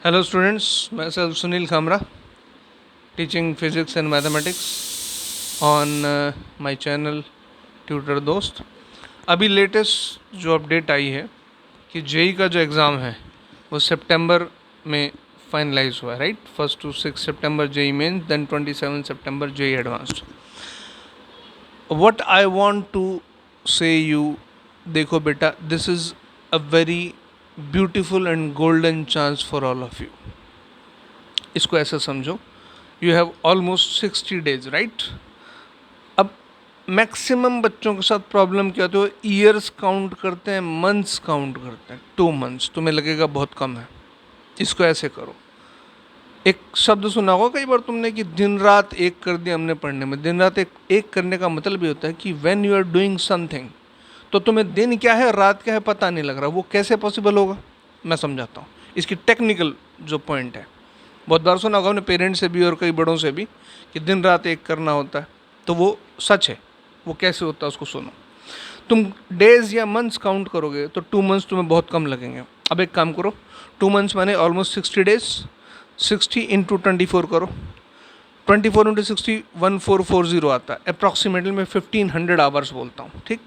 Hello students, myself Sunil Khamra, teaching physics and mathematics on my channel tutor दोस्त। अभी latest जो update आई है कि जेई का जो एग्ज़ाम है वो सितंबर में फाइनलाइज हुआ है, राइट। 1 to 6 सितंबर जेई मेन, देन 27 सितंबर JEE Advanced. What I want to say you, देखो बेटा, this is a very beautiful and golden chance for all of you. इसको ऐसे समझो, you have almost 60 days, right. अब मैक्सिमम बच्चों के साथ प्रॉब्लम क्या होती है, ईयर्स काउंट करते हैं, मंथ्स काउंट करते हैं। 2 months तुम्हें लगेगा बहुत कम है। इसको ऐसे करो, एक शब्द सुना होगा कई बार तुमने कि दिन रात एक कर दिया हमने पढ़ने में। दिन रात एक करने का मतलब ये होता है कि when you are doing something, तो तुम्हें दिन क्या है रात क्या है पता नहीं लग रहा। वो कैसे पॉसिबल होगा, मैं समझाता हूँ। इसकी टेक्निकल जो पॉइंट है, बहुत बार सुना होगा अपने पेरेंट्स से भी और कई बड़ों से भी कि दिन रात एक करना होता है, तो वो सच है। वो कैसे होता है उसको सुनो। तुम डेज या मंथ्स काउंट करोगे तो 2 months तुम्हें बहुत कम लगेंगे। अब एक काम करो, 2 months माने ऑलमोस्ट 60 डेज। 60 इंटू 24 करो, 24 इंटू 60 1440 आता है। अप्रॉक्सीमेटली मैं 1500 आवर्स बोलता हूँ, ठीक।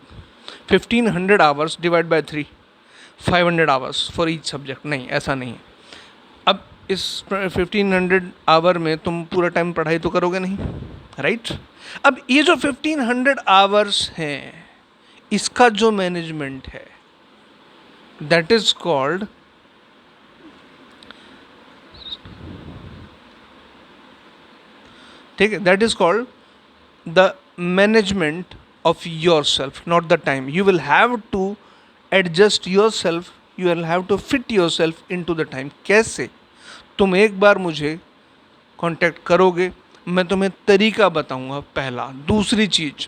1500 hours divide by 3, 500 hours for each subject. नहीं, ऐसा नहीं है। अब इस 1500 आवर में तुम पूरा टाइम पढ़ाई तो करोगे नहीं, राइट। अब ये जो 1500 आवर्स हैं, इसका जो मैनेजमेंट है, दैट इज कॉल्ड, ठीक है, that is called the management of yourself, not the time. You will have to adjust yourself, you will have to fit yourself into the time. कैसे? तुम एक बार मुझे contact करोगे, मैं तुम्हें तरीका बताऊंगा। पहला, दूसरी चीज़,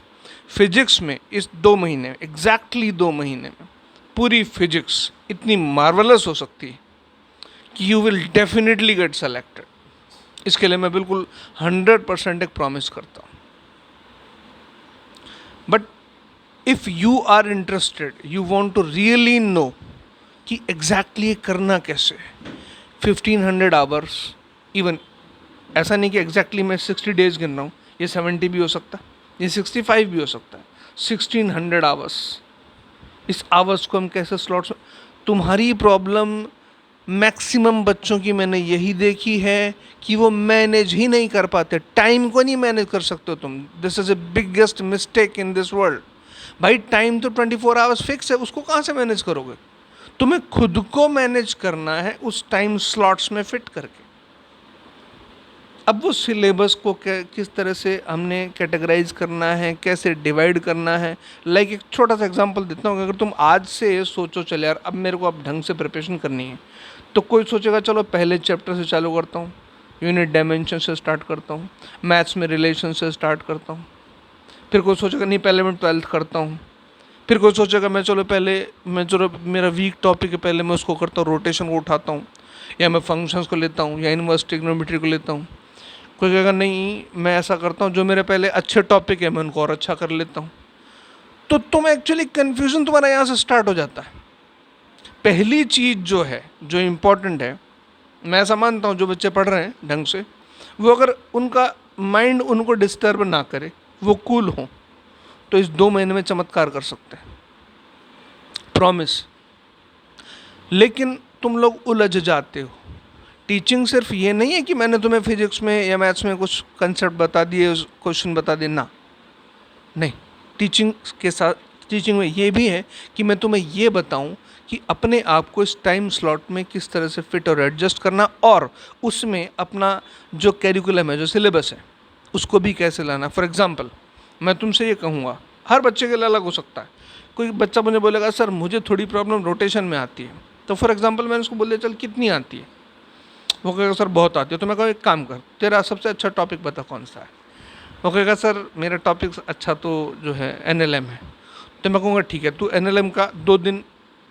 फिजिक्स में इस 2 महीने में, एग्जैक्टली 2 महीने में पूरी फिजिक्स इतनी मार्वलस हो सकती है कि you will definitely get selected. इसके लिए मैं बिल्कुल 100% एक प्रॉमिस करता हूँ। But if you are interested, you want to really know कि एग्जैक्टली करना कैसे, 1500 आवर्स, इवन ऐसा नहीं कि एग्जैक्टली मैं 60 डेज गिन रहा हूँ, ये 70 भी हो सकता है, ये 65 भी हो सकता है। 1600 आवर्स, इस आवर्स को हम कैसे स्लॉट्स, तुम्हारी प्रॉब्लम मैक्सिमम बच्चों की मैंने यही देखी है कि वो मैनेज ही नहीं कर पाते, टाइम को नहीं मैनेज कर सकते तुम। This is a biggest mistake in this world. भाई टाइम तो 24 आवर्स फिक्स है, उसको कहाँ से मैनेज करोगे? तुम्हें खुद को मैनेज करना है उस टाइम स्लॉट्स में फिट करके। अब वो सिलेबस को किस तरह से हमने कैटेगराइज करना है, कैसे डिवाइड करना है। लाइक एक छोटा सा एग्जांपल देता हूँ। अगर तुम आज से सोचो, चल यार अब मेरे को अब ढंग से प्रिपरेशन करनी है, तो कोई सोचेगा चलो पहले चैप्टर से चालू करता हूँ, यूनिट डायमेंशन से स्टार्ट करता हूँ, मैथ्स में रिलेशन से स्टार्ट करता हूँ। फिर कोई सोचेगा नहीं पहले मैं 12th करता हूँ। फिर कोई सोचेगा मैं चलो मेरा वीक टॉपिक है, पहले मैं उसको करता हूँ, रोटेशन को उठाता हूँ, या मैं फंक्शंस को लेता हूँ, या इनवर्स ट्रिग्नोमेट्री को लेता हूँ। कोई कहेगा नहीं मैं ऐसा करता हूँ, जो मेरे पहले अच्छे टॉपिक है मैं उनको और अच्छा कर लेता हूँ। तो तुम एक्चुअली कन्फ्यूज़न तुम्हारा यहाँ से स्टार्ट हो जाता है। पहली चीज़ जो है, जो इम्पोर्टेंट है, मैं ऐसा मानता हूँ जो बच्चे पढ़ रहे हैं ढंग से, वो अगर उनका माइंड उनको डिस्टर्ब ना करे, वो कूल हो, तो इस 2 महीने में चमत्कार कर सकते हैं, प्रॉमिस। लेकिन तुम लोग उलझ जाते हो। टीचिंग सिर्फ ये नहीं है कि मैंने तुम्हें फिजिक्स में या मैथ्स में कुछ कंसेप्ट बता दिए, क्वेश्चन बता दिए ना, नहीं। टीचिंग के साथ, टीचिंग में ये भी है कि मैं तुम्हें ये बताऊं कि अपने आप को इस टाइम स्लॉट में किस तरह से फिट और एडजस्ट करना, और उसमें अपना जो कैरिकुलम है, जो सिलेबस है, उसको भी कैसे लाना। फॉर एग्जांपल मैं तुमसे ये कहूँगा, हर बच्चे के लिए अलग हो सकता है। कोई बच्चा मुझे बोलेगा सर मुझे थोड़ी प्रॉब्लम रोटेशन में आती है, तो फॉर एग्जांपल मैंने उसको बोल दिया चल कितनी आती है, वो कहेगा सर बहुत आती है। तो मैं कहूँ एक काम कर, तेरा सबसे अच्छा टॉपिक बता कौन सा है। वो कहेगा सर मेरा टॉपिक अच्छा तो जो है NLM है। तो मैं कहूँगा ठीक है, तू NLM का 2 दिन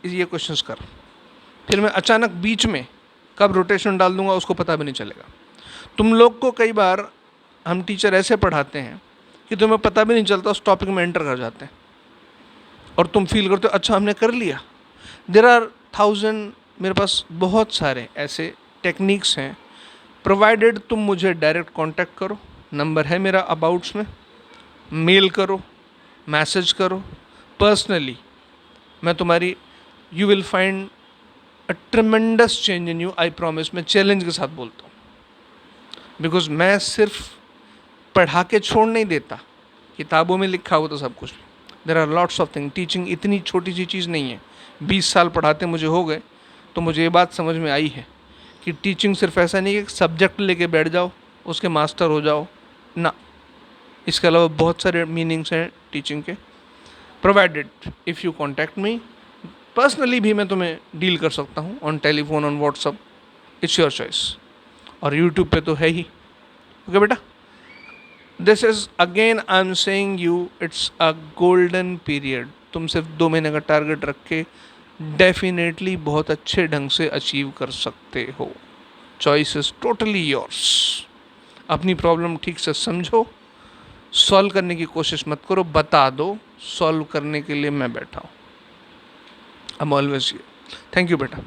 ये क्वेश्चंस कर। फिर मैं अचानक बीच में कब रोटेशन डाल दूंगा उसको पता भी नहीं चलेगा। तुम लोग को कई बार हम टीचर ऐसे पढ़ाते हैं कि तुम्हें पता भी नहीं चलता, उस टॉपिक में एंटर कर जाते हैं और तुम फील करते हो अच्छा हमने कर लिया। देयर आर 1000, मेरे पास बहुत सारे ऐसे टेक्निक्स हैं, प्रोवाइडेड तुम मुझे डायरेक्ट कांटेक्ट करो, नंबर है मेरा अबाउट्स में, मेल करो, मैसेज करो, पर्सनली मैं तुम्हारी, you will find a tremendous change in you, I promise. मैं चैलेंज के साथ बोलता हूँ, बिकॉज मैं सिर्फ पढ़ा के छोड़ नहीं देता, किताबों में लिखा हो तो सब कुछ, there are lots of thing. Teaching इतनी छोटी सी चीज़ नहीं है। 20 साल पढ़ाते मुझे हो गए, तो मुझे ये बात समझ में आई है कि टीचिंग सिर्फ ऐसा नहीं है कि सब्जेक्ट लेके बैठ जाओ, उसके मास्टर हो जाओ ना, इसके अलावा बहुत सारे मीनिंग्स हैं टीचिंग के। Provided if you contact me personally, भी मैं तुम्हें डील कर सकता हूँ on telephone, on WhatsApp, it's your choice. और यूट्यूब पे तो है ही। ओके बेटा, this is again I am saying you, it's a golden period. तुम सिर्फ 2 महीने का टारगेट रख के डेफिनेटली बहुत अच्छे ढंग से अचीव कर सकते हो। Choice is totally yours. अपनी प्रॉब्लम ठीक से समझो, सॉल्व करने की कोशिश मत करो, बता दो, सॉल्व करने के लिए मैं बैठा हूँ। I am always here. Thank you बेटा।